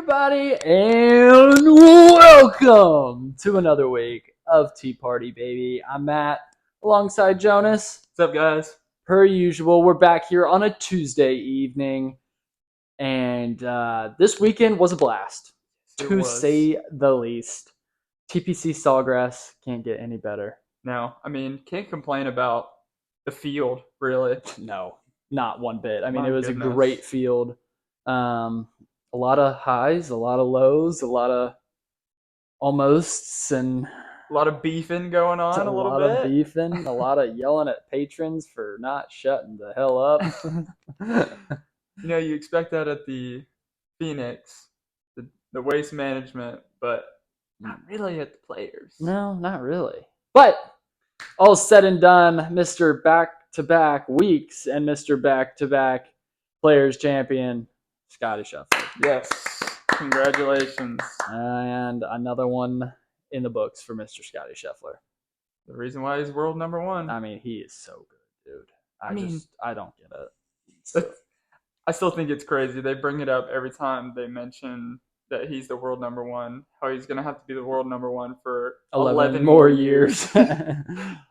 everybody, and welcome to another week of Tea Party, baby. I'm Matt, alongside Jonas. What's up, guys? Per usual, we're back here on a Tuesday evening, and this weekend was a blast, to say the least. TPC Sawgrass can't get any better. No, I mean, can't complain about the field, really. No, not one bit. I mean, My it was goodness. a great field. A lot of highs, a lot of lows, a lot of almosts, and A lot of beefing going on a little lot bit. of beefing, a lot of yelling at patrons for not shutting the hell up. You know, you expect that at the Phoenix, the waste management, but not really at the players. No, not really. But all said and done, Mr. Back-to-back weeks and Mr. Back-to-back Players Champion, Scotty Scheffler. Yes, congratulations. And another one in the books for Mr. Scotty Scheffler. The reason why he's world number one. I mean, he is so good, dude. I don't get it. So. I still think it's crazy. They bring it up every time they mention that he's the world number one, how he's going to have to be the world number one for 11 more years. Just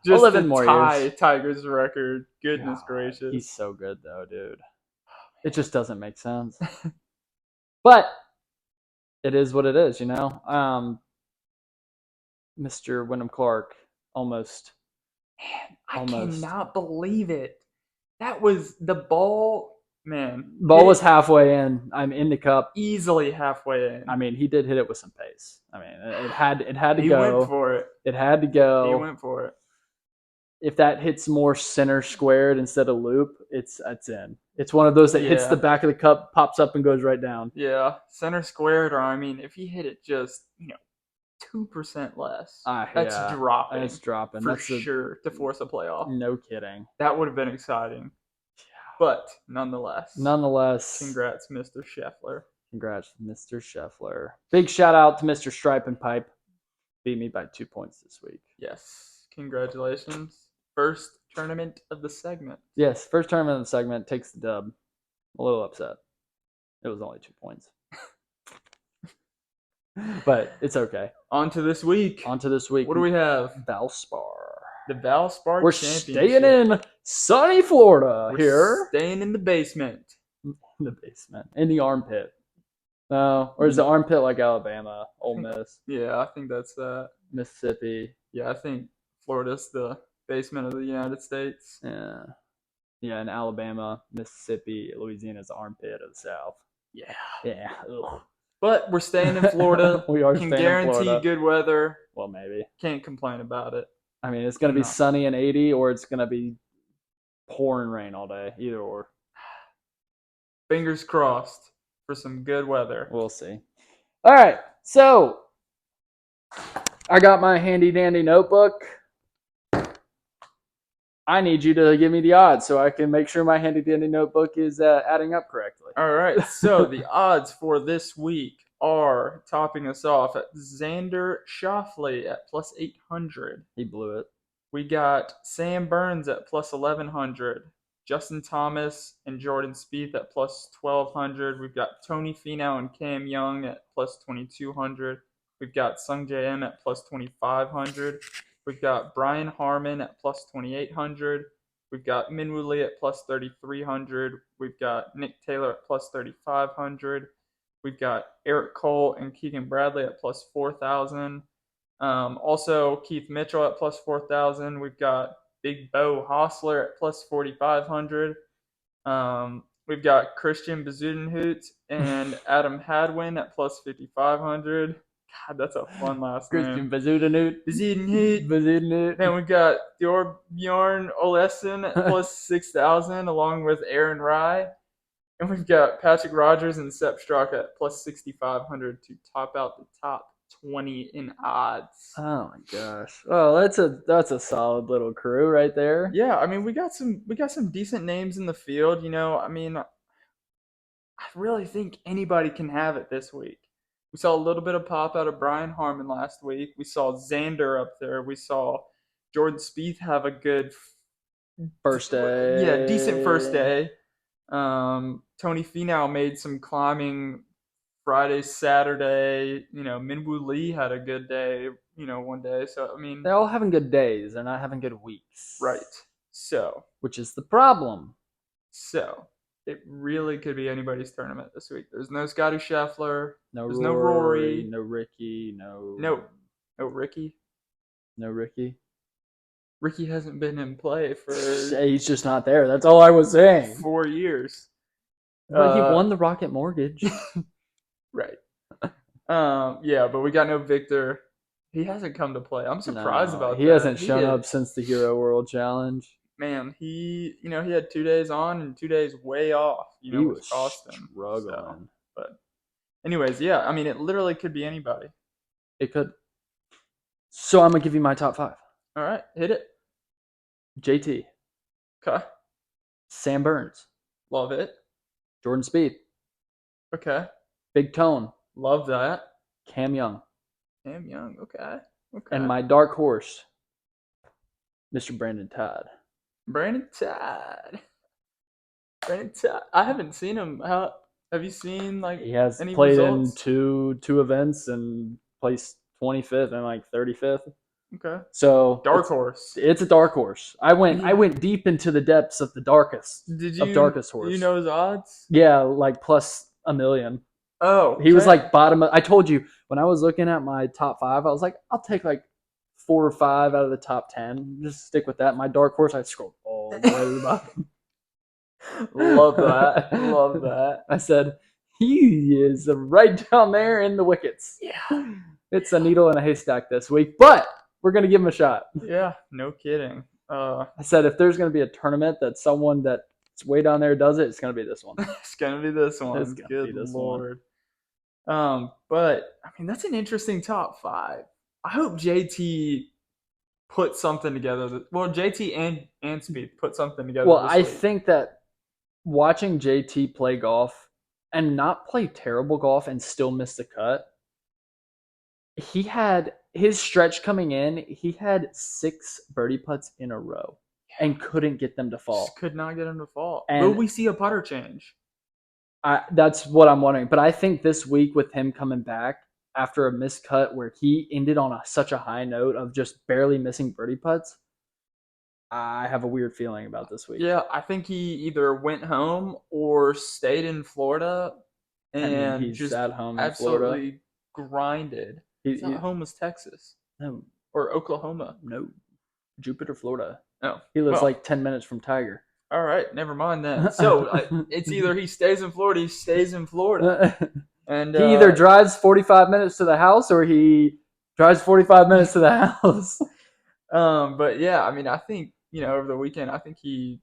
11 more years. Tiger's record. Goodness gracious. He's so good, though, dude. It just doesn't make sense. But it is what it is, you know? Mr. Wyndham Clark almost. Man, I cannot believe it. That was the ball. Man, ball was halfway in. I'm in the cup, easily halfway in. I mean, he did hit it with some pace. I mean, it had to go. He went for it. It had to go. He went for it. If that hits more center squared instead of loop, it's in. It's one of those that hits the back of the cup, pops up, and goes right down. Yeah, center squared, or I mean, if he hit it just 2% less, that's dropping. That's dropping for sure to force a playoff. No kidding. That would have been exciting. But nonetheless, congrats, Mr. Scheffler. Congrats, Mr. Scheffler. Big shout out to Mr. Stripe and Pipe. Beat me by 2 points this week. Yes, congratulations. First tournament of the segment. Yes, first tournament of the segment takes the dub. I'm a little upset. It was only 2 points. But it's okay. On to this week. What do we have? Valspar. The Valspar We're Championship. Staying in sunny Florida here. Staying in the basement. In the armpit. Or is the armpit like Alabama, Ole Miss? Yeah, I think that's Mississippi. Yeah, I think Florida's the basement of the United States. Yeah. Yeah, in Alabama, Mississippi, Louisiana's the armpit of the South. Yeah. Yeah. Ugh. But we're staying in Florida. We are Can staying in Florida. guarantee good weather. Well, maybe. Can't complain about it. I mean, it's going to be sunny and 80, or it's going to be pouring rain all day. Either or. Fingers crossed for some good weather. We'll see. All right. So, I got my handy-dandy notebook. I need you to give me the odds so I can make sure my handy-dandy notebook is adding up correctly. All right. So, the odds for this week are topping us off at Xander Schauffele at plus 800. He blew it. We got Sam Burns at plus 1100. Justin Thomas and Jordan Spieth at plus 1200. We've got Tony Finau and Cam Young at plus 2200. We've got Sung J M at plus 2500. We've got Brian Harmon at plus 2800. We've got Minwoo Lee at plus 3300. We've got Nick Taylor at plus 3500. We've got Eric Cole and Keegan Bradley at plus 4,000. Also, Keith Mitchell at plus 4,000. We've got Big Bo Hostler at plus 4,500. We've got Christian Bezuidenhout and Adam Hadwin at plus 5,500. God, that's a fun last Christian name. Bezuidenhout. Then we've got Bjorn Olesen at plus 6,000, along with Aaron Rye. And we've got Patrick Rogers and Sepp Straka at plus 6,500 to top out the top 20 in odds. Oh my gosh! Oh, that's a solid little crew right there. Yeah, I mean we got some decent names in the field. I mean, I really think anybody can have it this week. We saw a little bit of pop out of Brian Harmon last week. We saw Xander up there. We saw Jordan Spieth have a good first day. Yeah, decent first day. Tony Finau made some climbing Friday, Saturday, Minwoo Lee had a good day, one day. So I mean, They're all having good days. They're not having good weeks. right. So Which is the problem. So it really could be anybody's tournament this week. There's no Scotty Scheffler. No There's Rory, no Rory. no Ricky, No Ricky. No Ricky. Ricky hasn't been in play for He's just not there. That's all I was saying. 4 years. But he won the Rocket Mortgage. Right. Yeah, but we got no Victor. He hasn't come to play. I'm surprised about that. He hasn't shown up since the Hero World Challenge. Man, he had 2 days on and 2 days way off. He was struggling. So, but anyways, yeah, I mean, it literally could be anybody. It could. So I'm gonna give you my top 5. All right, hit it. JT. Okay. Sam Burns. Love it. Jordan Spieth. Okay. Big Tone. Love that. Cam Young. Cam Young. Okay. And my dark horse, Mr. Brandon Todd. Brandon Todd. I haven't seen him. Have you seen he has any played results? in two events and placed 25th and 35th. Okay. So dark horse. It's a dark horse. I went deep into the depths of the darkest. Darkest horse. Do you know his odds? Yeah, plus $1 million. Oh. He was bottom. I told you when I was looking at my top 5, I was like, I'll take 4 or 5 out of the top 10. Just stick with that. My dark horse, I scrolled all the way to the bottom. Love that. Love that. I said, he is right down there in the wickets. Yeah. It's a needle in a haystack this week, but we're going to give him a shot. Yeah, no kidding. I said, if there's going to be a tournament that someone that's way down there does it, it's going to be this one. It's going to be this one. It's going to be this Lord. But, I mean, that's an interesting top 5. I hope JT put something together. JT and Spieth put something together. Well, I think that watching JT play golf and not play terrible golf and still miss the cut, he had his stretch coming in, he had 6 birdie putts in a row and couldn't get them to fall. Just could not get them to fall. And will we see a putter change? That's what I'm wondering. But I think this week with him coming back after a missed cut where he ended on such a high note of just barely missing birdie putts, I have a weird feeling about this week. Yeah, I think he either went home or stayed in Florida and he's just at home in absolutely Florida. Grinded. His home was Texas. No. Or Oklahoma. No. Jupiter, Florida. Oh. He lives 10 minutes from Tiger. All right, never mind that. So it's either he stays in Florida, he stays in Florida. And he either drives 45 minutes to the house or he drives 45 minutes to the house. But yeah, I mean, I think, over the weekend, I think he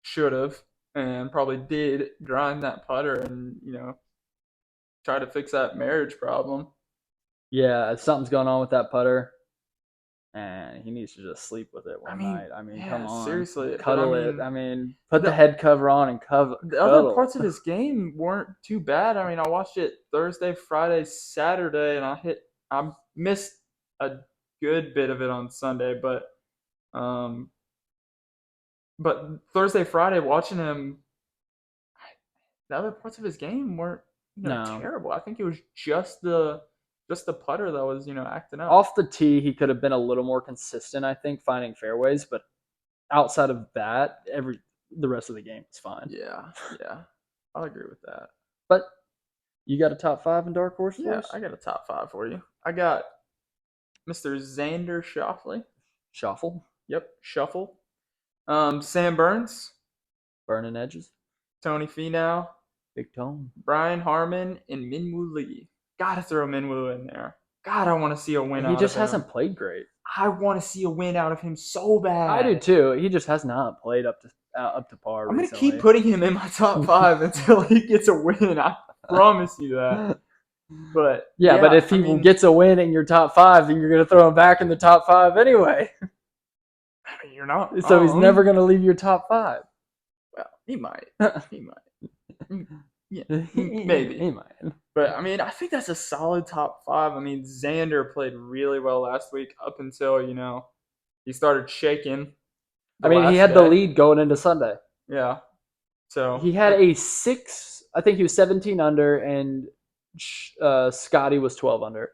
should have and probably did grind that putter and, try to fix that marriage problem. Yeah, something's going on with that putter. And he needs to just sleep with it one night. I mean, come on. Seriously. Cuddle it. I mean, put the head cover on and cuddle. The other parts of his game weren't too bad. I mean, I watched it Thursday, Friday, Saturday, and I missed a good bit of it on Sunday, but Thursday, Friday, watching him, the other parts of his game weren't terrible. I think it was just the putter that was acting up. Off the tee, he could have been a little more consistent, I think, finding fairways, but outside of that, the rest of the game is fine. Yeah, I'll agree with that. But you got a top 5 in dark horse for us? I got a top 5 for you. I got Mr. Xander Schauffele. Shuffle? Yep, Shuffle. Sam Burns. Burning edges. Tony Finau. Big Tone. Brian Harman and Minwoo Lee. Gotta throw Minwoo in there. God, I want to see a win out of him. He just hasn't played great. I want to see a win out of him so bad. I do too. He just has not played up to par. I'm going to keep putting him in my top 5 until he gets a win. I promise you that. But but if he gets a win in your top 5, then you're going to throw him back in the top 5 anyway. I mean, you're not. So he's never going to leave your top 5. Well, he might. He might. Yeah, maybe. He might. But, I mean, I think that's a solid top 5. I mean, Xander played really well last week up until, he started shaking. I mean, he had the lead going into Sunday. Yeah. So he had a 6, I think he was 17 under, and Scotty was 12 under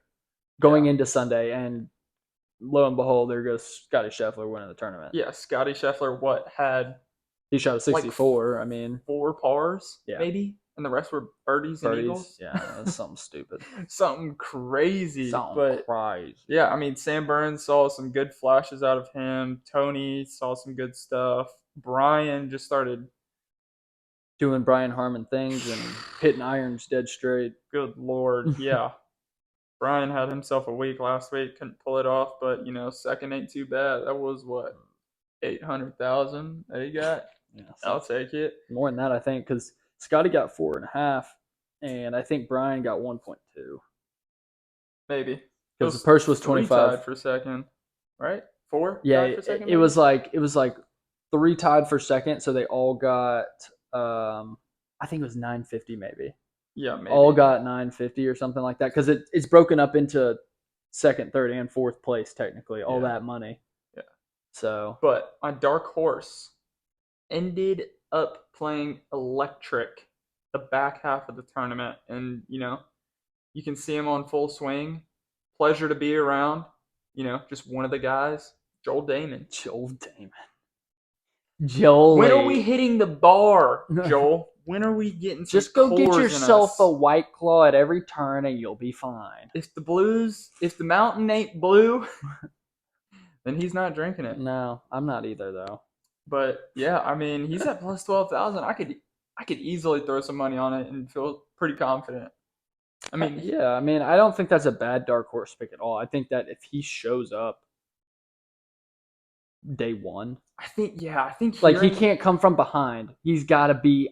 going into Sunday, and lo and behold, there goes Scotty Scheffler winning the tournament. Yeah, Scotty Scheffler had he shot a 64. Like I mean, 4 pars, yeah, maybe, and the rest were birdies and eagles. Yeah, that's something stupid, something crazy. something but crazy. Yeah, I mean, Sam Burns saw some good flashes out of him. Tony saw some good stuff. Brian just started doing Brian Harmon things and hitting irons dead straight. Good Lord, yeah. Brian had himself a week last week, couldn't pull it off, but second ain't too bad. That was what, 800,000 that he got. Yeah, I'll take it. More than that, I think, because Scotty got 4.5, and I think Brian got 1.2. Maybe because the purse was 25 tied for second, right? 4. Yeah, tied for second, it was like 3 tied for second, so they all got I think it was 950 maybe. Yeah, maybe. All got 950 or something like that because it's broken up into second, third, and fourth place technically. All that money. Yeah. So, but my dark horse ended up playing electric the back half of the tournament, and you can see him on full swing. Pleasure to be around. Just one of the guys, Joel Damon. When are we hitting the bar, Joel? When are we getting some Just go get cores in yourself us? a White Claw at every turn and you'll be fine. If the mountain ain't blue, then he's not drinking it. No, I'm not either though. But yeah, I mean, he's at plus 12,000. I could easily throw some money on it and feel pretty confident. I mean, yeah, I mean, I don't think that's a bad dark horse pick at all. I think that if he shows up day one, I think like he can't come from behind. He's got to be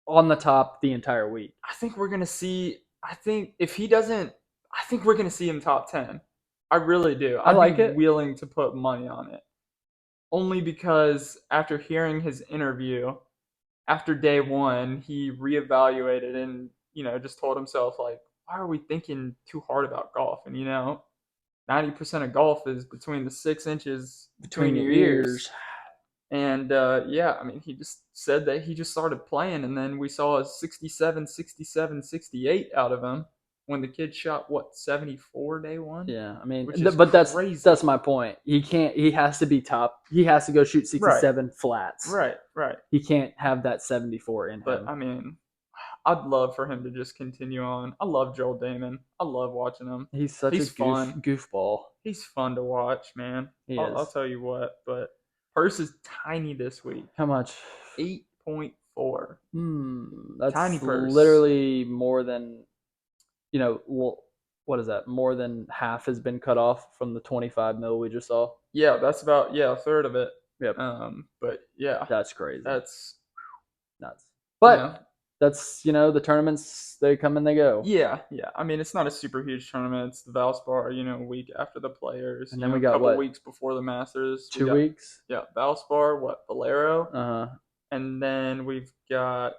on the top the entire week. I think we're gonna see. I think if he doesn't, I think we're gonna see him top 10. I really do. I'd be willing to put money on it. Only because after hearing his interview after day one, he reevaluated and just told himself like, why are we thinking too hard about golf? And 90% of golf is between the 6 inches between your ears. And yeah, I mean, he just said that he just started playing, and then we saw a 67, 67, 68 out of him when the kid shot 74 day one. Yeah, I mean, but that's my point. He has to be top. He has to go shoot 67 flats. Right. He can't have that 74 in him. But I mean, I'd love for him to just continue on. I love Joel Damon. I love watching him. He's such a goofball. He's fun to watch, man. I'll tell you what. But purse is tiny this week. How much? 8.4. That's tiny purse. Literally more than, what is that? More than half has been cut off from the 25 mil we just saw. Yeah, that's about a third of it. Yep. But yeah, that's crazy. That's nuts. But that's the tournaments, they come and they go. Yeah. I mean, it's not a super huge tournament. It's the Valspar, a week after the Players. And then we got a couple weeks before the Masters. 2 weeks. Yeah, Valspar, Valero. And then we've got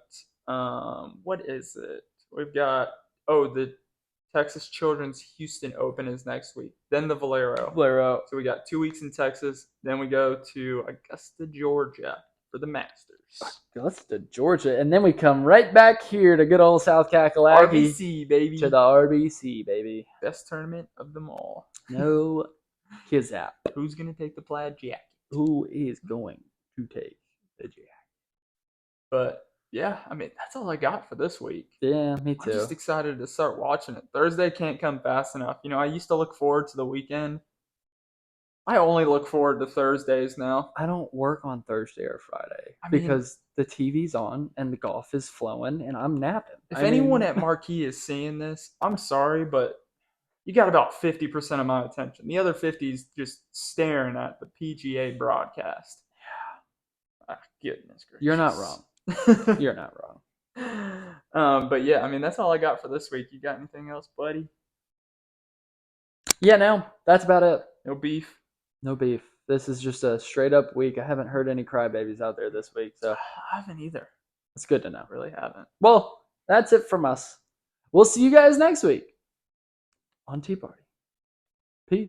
what is it? We've got the Texas Children's Houston Open is next week. Then the Valero. So we got 2 weeks in Texas. Then we go to Augusta, Georgia for the Masters. Augusta, Georgia. And then we come right back here to good old South Kakalaki. RBC, baby. To the RBC, baby. Best tournament of them all. No kizap. Who's going to take the plaid jacket? Who is going to take the jacket? But yeah, I mean, that's all I got for this week. Yeah, me too. I'm just excited to start watching it. Thursday can't come fast enough. I used to look forward to the weekend. I only look forward to Thursdays now. I don't work on Thursday or Friday because the TV's on and the golf is flowing and I'm napping. If anyone at Marquee is seeing this, I'm sorry, but you got about 50% of my attention. The other 50 is just staring at the PGA broadcast. Yeah. Goodness gracious. You're not wrong. You're not wrong. But yeah, I mean, that's all I got for this week. You got anything else, buddy? Yeah, no, that's about it. No beef. No beef. This is just a straight up week. I haven't heard any crybabies out there this week, so I haven't either. It's good to know. Really haven't. Well, that's it from us. We'll see you guys next week on Tea Party.